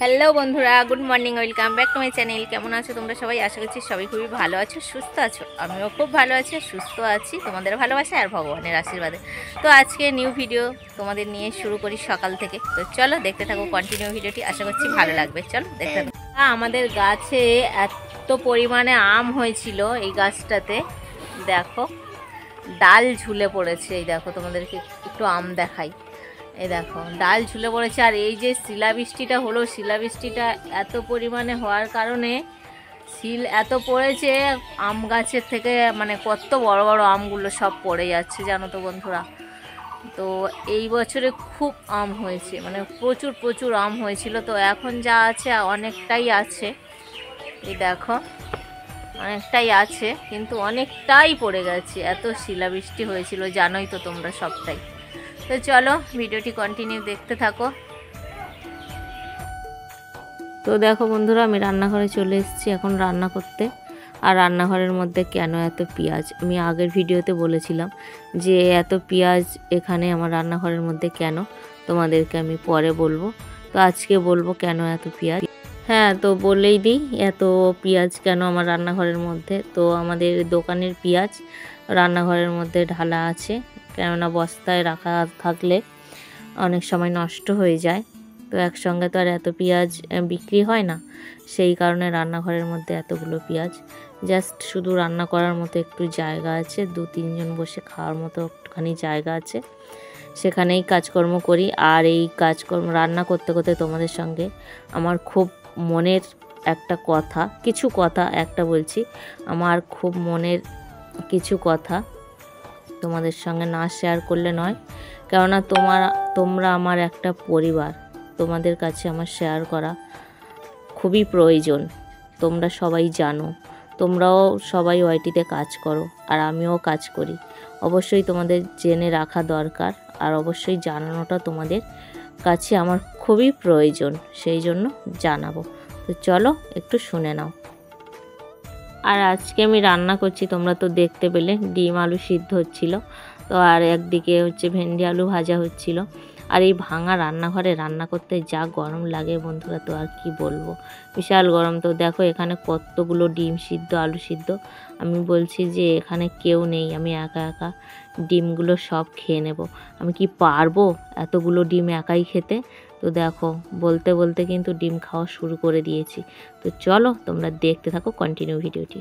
Hello বন্ধুরা, good morning, welcome back to my channel. কেমন আছো তোমরা সবাই? আশা করছি সবাই খুবই ভালো আছো, সুস্থ আছো। আমিও খুব ভালো আছি, সুস্থ আছি তোমাদের ভালোবাসা আর ভগবানের আশীর্বাদে। তো আজকে নিউ ভিডিও তোমাদের নিয়ে শুরু করি সকাল থেকে। তো চলো দেখতে থাকো কন্টিনিউ ভিডিওটি, আশা করছি ভালো লাগবে। চলো দেখতে থাকো। আমাদের গাছে এত পরিমাণে আম হয়েছিল, এই গাছটাতে দেখো ডাল ঝুলে পড়েছে। এই দেখো তোমাদেরকে একটু আম দেখাই। এই দেখো ডাল ঝুলে পড়েছে। আর এই যে শিলাবৃষ্টিটা হলো, শিলাবৃষ্টিটা এত পরিমাণে হওয়ার কারণে শিল এত পড়েছে, আম গাছের থেকে মানে কত বড় বড় আমগুলো সব পড়ে যাচ্ছে জানো তো বন্ধুরা। তো এই বছরে খুব আম হয়েছে, মানে প্রচুর প্রচুর আম হয়েছিল। তো এখন যা আছে অনেকটাই আছে, এই দেখো অনেকটাই আছে, কিন্তু অনেকটাই পড়ে গেছে। এত শিলাবৃষ্টি হয়েছিল জানোই তো তোমরা সবটাই। তো চলো ভিডিওটি কন্টিনিউ দেখতে থাকো। তো দেখো বন্ধুরা, আমি রান্নাঘরে চলে এসেছি এখন রান্না করতে। আর রান্নাঘরের মধ্যে কেন এত পেঁয়াজ, আমি আগের ভিডিওতে বলেছিলাম যে এত পেঁয়াজ এখানে আমার রান্নাঘরের মধ্যে কেন, তোমাদেরকে আমি পরে বলবো। তো আজকে বলবো কেন এত পেঁয়াজ। হ্যাঁ, তো বলেই দিই এত পেঁয়াজ কেন আমার রান্নাঘরের মধ্যে। তো আমাদের দোকানের পেঁয়াজ রান্নাঘরের মধ্যে ঢালা আছে, কেননা বস্তায় রাখা থাকলে অনেক সময় নষ্ট হয়ে যায়। তো একসঙ্গে তো আর এত পেঁয়াজ বিক্রি হয় না, সেই কারণে রান্নাঘরের মধ্যে এতগুলো পেঁয়াজ। জাস্ট শুধু রান্না করার মতো একটু জায়গা আছে, 2-3 জন বসে খাওয়ার মতো একটুখানি জায়গা আছে, সেখানেই কাজকর্ম করি। আর এই কাজকর্ম রান্না করতে করতে তোমাদের সঙ্গে আমার খুব মনের একটা কথা, কিছু কথা একটা বলছি, আমার খুব মনের কিছু কথা তোমাদের সঙ্গে না শেয়ার করলে নয়। কেননা তোমরা আমার একটা পরিবার, তোমাদের কাছে আমার শেয়ার করা খুবই প্রয়োজন। তোমরা সবাই জানো, তোমরাও সবাই ওয়াইটিতে কাজ করো আর আমিও কাজ করি। অবশ্যই তোমাদের জেনে রাখা দরকার, আর অবশ্যই জানানোটা তোমাদের কাছে আমার খুবই প্রয়োজন, সেই জন্য জানাবো। তো চলো একটু শুনে নাও। আর আজকে আমি রান্না করছি, তোমরা তো দেখতে পেলে ডিম আলু সিদ্ধ হচ্ছিল। তো আর একদিকে হচ্ছে ভেন্ডি আলু ভাজা হচ্ছিল। আর এই ভাঙা রান্নাঘরে রান্না করতে যা গরম লাগে বন্ধুরা, তো আর কি বলবো, বিশাল গরম। তো দেখো এখানে কতগুলো ডিম সিদ্ধ, আলু সিদ্ধ। আমি বলছি যে এখানে কেউ নেই, আমি একা একা ডিমগুলো সব খেয়ে নেব। আমি কি পারবো এতগুলো ডিম একাই খেতে? তো দেখো বলতে বলতে কিন্তু ডিম খাওয়া শুরু করে দিয়েছি। তো চলো তোমরা দেখতে থাকো কন্টিনিউ ভিডিওটি।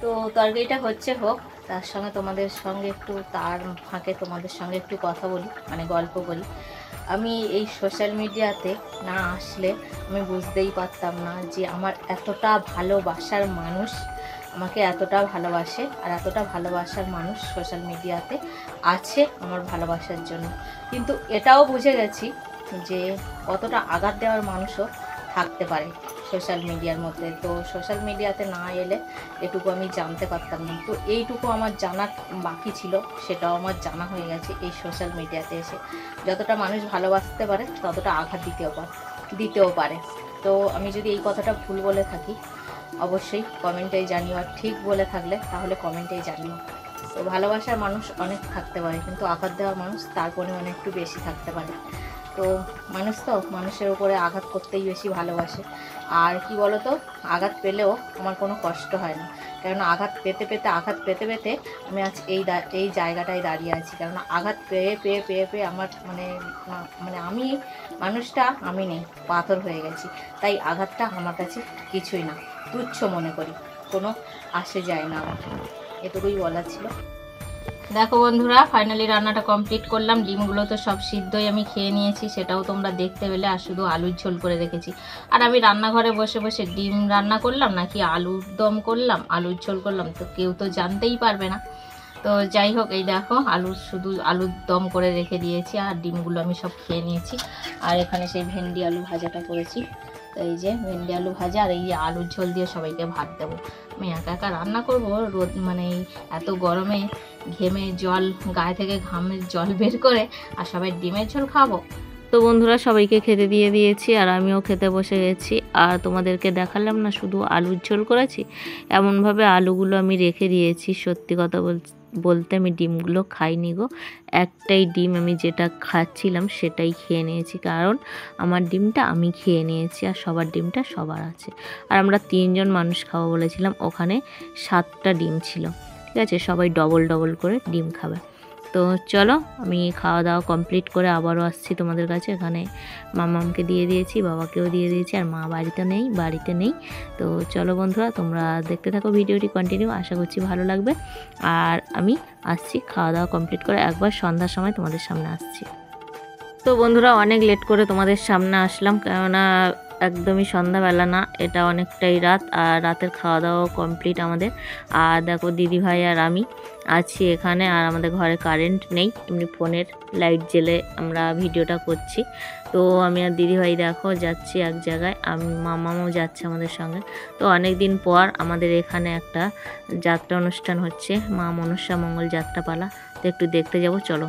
তো তরকারিটা হচ্ছে হোক, তার সঙ্গে তোমাদের সঙ্গে একটু, তার ফাঁকে তোমাদের সঙ্গে একটু কথা বলি, মানে গল্প করি। আমি এই সোশ্যাল মিডিয়াতে না আসলে আমি বুঝতেই পারতাম না যে আমার এতটা ভালোবাসার মানুষ আমাকে এতটা ভালোবাসে, আর এতটা ভালোবাসার মানুষ সোশ্যাল মিডিয়াতে আছে আমার ভালোবাসার জন্য। কিন্তু এটাও বুঝে গেছি যে কতটা আঘাত দেওয়ার মানুষও থাকতে পারে সোশ্যাল মিডিয়ার মধ্যে। তো সোশ্যাল মিডিয়াতে না এলে এটুকু আমি জানতে পারতাম না। তো এইটুকু আমার জানার বাকি ছিল, সেটাও আমার জানা হয়ে গেছে এই সোশ্যাল মিডিয়াতে এসে। যতটা মানুষ ভালোবাসতে পারে ততটা আঘাত দিতেও পারে। তো আমি যদি এই কথাটা ভুল বলে থাকি অবশ্যই কমেন্টেই জানিও, আর ঠিক বলে থাকলে তাহলে কমেন্টেই জানিও। তো ভালোবাসার মানুষ অনেক থাকতে পারে, কিন্তু আঘাত দেওয়ার মানুষ তার পরিমাণে একটু বেশি থাকতে পারে। তো মানুষ তো মানুষের উপরে আঘাত করতেই বেশি ভালোবাসে। আর কি বলো তো, আঘাত পেলেও আমার কোনো কষ্ট হয় না, কেননা আঘাত পেতে পেতে আমি আজ এই জায়গাটায় দাঁড়িয়ে আছি। কেননা আঘাত পেয়ে পেয়ে পেয়ে পেয়ে আমার মানে আমি মানুষটা আমি নেই, পাথর হয়ে গেছি। তাই আঘাতটা আমার কাছে কিছুই না, তুচ্ছ মনে করি, কোনো আসে যায় না আমার। এটুকুই বলার ছিল। দেখো বন্ধুরা, ফাইনালি রান্নাটা কমপ্লিট করলাম। ডিমগুলো তো সব সিদ্ধই আমি খেয়ে নিয়েছি, সেটাও তোমরা দেখতে পেলে। আর শুধু আলুর ঝোল করে রেখেছি। আর আমি রান্নাঘরে বসে বসে ডিম রান্না করলাম নাকি আলুর দম করলাম, আলুর ঝোল করলাম, তো কেউ তো জানতেই পারবে না। তো যাই হোক, এই দেখো শুধু আলুর দম করে রেখে দিয়েছি, আর ডিমগুলো আমি সব খেয়ে নিয়েছি। আর এখানে সেই ভেন্ডি আলু ভাজাটা করেছি। তো এই যে ভেন্ডি আলু ভাজা, আর এই যে আলুর ঝোল দিয়ে সবাইকে ভাত দেবো। আমি একা একা রান্না করবো, রোদ মানে এত গরমে ঘেমে জল, গায়ে থেকে ঘামের জল বের করে, আর সবাই ডিমের ঝোল খাবো। তো বন্ধুরা সবাইকে খেতে দিয়ে দিয়েছি, আর আমিও খেতে বসে গেছি। আর তোমাদেরকে দেখালাম না শুধু আলুর ঝোল করেছি, এমনভাবে আলুগুলো আমি রেখে দিয়েছি। সত্যি কথা বলতে আমি ডিমগুলো খাইনি গো, একটাই ডিম আমি যেটা খাচ্ছিলাম সেটাই খেয়ে নিয়েছি, কারণ আমার ডিমটা আমি খেয়ে নিয়েছি আর সবার ডিমটা সবার আছে। আর আমরা 3 জন মানুষ খাবো বলেছিলাম, ওখানে 7টা ডিম ছিল, ঠিক আছে, সবাই ডবল ডবল করে ডিম খাবে। তো চলো আমি খাওয়া দাওয়া কমপ্লিট করে আবারও আসছি তোমাদের কাছে। এখানে মামামকে দিয়ে দিয়েছি, বাবাকেও দিয়ে দিয়েছি, আর মা বাড়িতে নেই। তো চলো বন্ধুরা, তোমরা দেখতে থাকো ভিডিওটি কন্টিনিউ, আশা করছি ভালো লাগবে। আর আমি আসছি খাওয়া দাওয়া কমপ্লিট করে, একবার সন্ধ্যার সময় তোমাদের সামনে আসছি। তো বন্ধুরা অনেক লেট করে তোমাদের সামনে আসলাম, কেননা একদমই সন্ধ্যাবেলা না, এটা অনেকটাই রাত, আর রাতের খাওয়া দাওয়া কমপ্লিট আমাদের। আর দেখো দিদিভাই আর আমি আছি এখানে, আর আমাদের ঘরে কারেন্ট নেই, এমনি ফোনের লাইট জেলে আমরা ভিডিওটা করছি। তো আমি আর দিদিভাই দেখো যাচ্ছি এক জায়গায়, মামাও যাচ্ছে আমাদের সঙ্গে। তো অনেক দিন পর আমাদের এখানে একটা যাত্রা অনুষ্ঠান হচ্ছে, মা মনসা মঙ্গল যাত্রাপালা, তো একটু দেখতে যাব, চলো।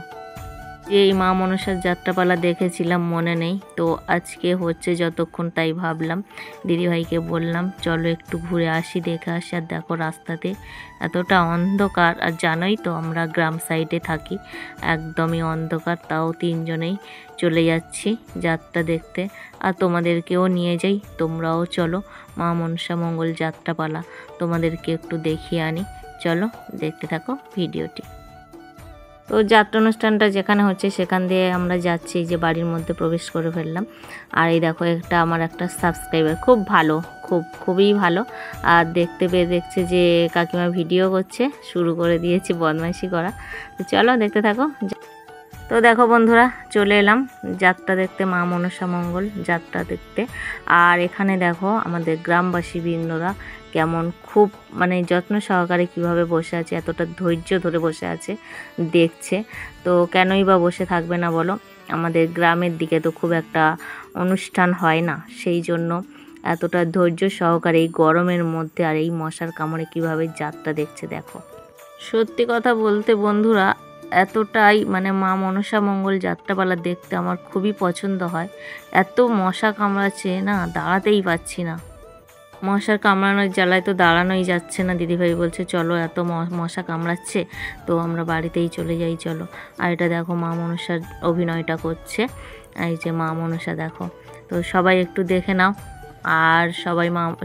এই মা মনসার যাত্রাপালা দেখেছিলাম মনে নেই, তো আজকে হচ্ছে যতক্ষণ, তাই ভাবলাম দিদিভাইকে বললাম চলো একটু ঘুরে আসি, দেখে আসি। আর দেখো রাস্তাতে এতটা অন্ধকার, আর জানোই তো আমরা গ্রাম সাইডে থাকি, একদমই অন্ধকার, তাও 3 জনেই চলে যাচ্ছি যাত্রা দেখতে। আর তোমাদেরকেও নিয়ে যাই, তোমরাও চলো, মা মনসা মঙ্গল যাত্রাপালা তোমাদেরকে একটু দেখিয়ে আনি, চলো দেখতে থাকো ভিডিওটি। তো যাত্রা অনুষ্ঠানটা যেখানে হচ্ছে সেখান দিয়ে আমরা যাচ্ছি, যে বাড়ির মধ্যে প্রবেশ করে ফেললাম। আর এই দেখো আমার একটা সাবস্ক্রাইবার, খুব ভালো, খুবই ভালো। আর দেখতে পেয়ে দেখছে যে কাকিমা ভিডিও করছে, শুরু করে দিয়েছি বদমাইশি করা। তো চলো দেখতে থাকো। তো দেখো বন্ধুরা, চলে এলাম যাত্রা দেখতে, মা মনসা মঙ্গল যাত্রা দেখতে। আর এখানে দেখো আমাদের গ্রামবাসী বৃন্দরা কেমন খুব যত্ন সহকারে কিভাবে বসে আছে, এতটা ধৈর্য ধরে বসে আছে, দেখছে। তো কেনই বা বসে থাকবে না বলো, আমাদের গ্রামের দিকে তো খুব একটা অনুষ্ঠান হয় না, সেই জন্য এতটা ধৈর্য সহকারে এই গরমের মধ্যে আর এই মশার কামড়ে কিভাবে যাত্রা দেখছে দেখো। সত্যি কথা বলতে বন্ধুরা, এতটাই মা মনসা মঙ্গল যাত্রাপালা দেখতে আমার খুবই পছন্দ হয়। এত মশা কামড়াচ্ছে না, দাঁড়াতেই পাচ্ছি না, মশার কামড়ানোর জ্বালায় তো দাঁড়ানোই যাচ্ছে না। দিদিভাই বলছে চলো, এত মশা কামড়াচ্ছে, তো আমরা বাড়িতেই চলে যাই চলো। আর এটা দেখো মা মনসার অভিনয়টা করছে, এই যে মা মনসা দেখো। তো সবাই একটু দেখে নাও, আর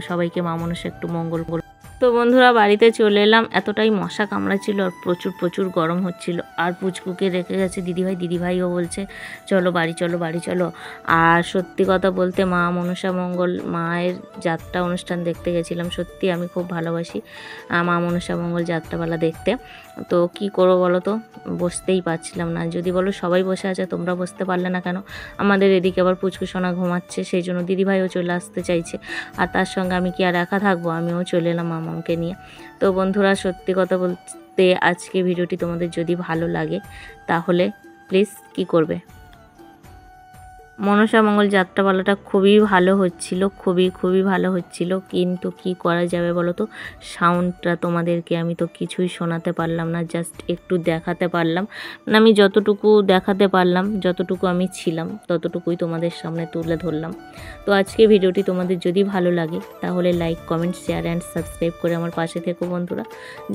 সবাইকে মা মনসা একটু মঙ্গল বলো। তো বন্ধুরা বাড়িতে চলে এলাম, এতটাই মশা কামড়াচ্ছিল আর প্রচুর গরম হচ্ছিল। আর পুচকুকে রেখে গেছে দিদিভাইও বলছে চলো বাড়ি চলো। আর সত্যি কথা বলতে মা মনসা মঙ্গল মায়ের যাত্রা অনুষ্ঠান দেখতে গেছিলাম, সত্যি আমি খুব ভালোবাসি মা মনসা মঙ্গল যাত্রাপালা দেখতে। তো কি করবো বলো তো, বসতেই পারছিলাম না। যদি বলো সবাই বসে আছে, তোমরা বসতে পারলে না কেন? আমাদের এদিকে আবার পুচকু সোনা ঘুমাচ্ছে, সেই জন্য দিদিভাইও চলে আসতে চাইছে, আর তার সঙ্গে আমি কি আর একা থাকবো, আমিও চলে এলাম মামাকে নিয়ে। তো বন্ধুরা সত্যি কথা বলতে আজকে ভিডিওটি তোমাদের যদি ভালো লাগে তাহলে প্লিজ কি করবে, মনসা মঙ্গল যাত্রাপালাটা খুবই ভালো হচ্ছিল, খুবই ভালো হচ্ছিল, কিন্তু কি করা যাবে বলো তো, সাউন্ডটা তোমাদেরকে আমি তো কিছুই শোনাতে পারলাম না, জাস্ট একটু দেখাতে পারলাম। আমি যতটুকু দেখাতে পারলাম, যতটুকু আমি ছিলাম ততটুকুই তোমাদের সামনে তুলে ধরলাম। তো আজকে ভিডিওটি তোমাদের যদি ভালো লাগে তাহলে like, comment, share and subscribe করে আমার পাশে থেকো বন্ধুরা।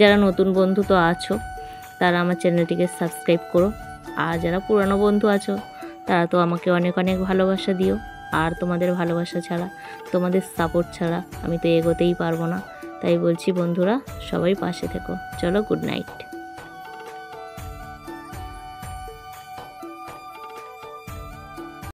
যারা নতুন বন্ধু তো আছো তারা আমার চ্যানেলটিকে সাবস্ক্রাইব করো, আর যারা পুরানো বন্ধু আছো তারা তো আমাকে অনেক ভালোবাসা দিও। আর তোমাদের ভালোবাসা ছাড়া, তোমাদের সাপোর্ট ছাড়া আমি তো এগোতেই পারবো না। তাই বলছি বন্ধুরা, সবাই পাশে থেকো। চলো, গুড নাইট।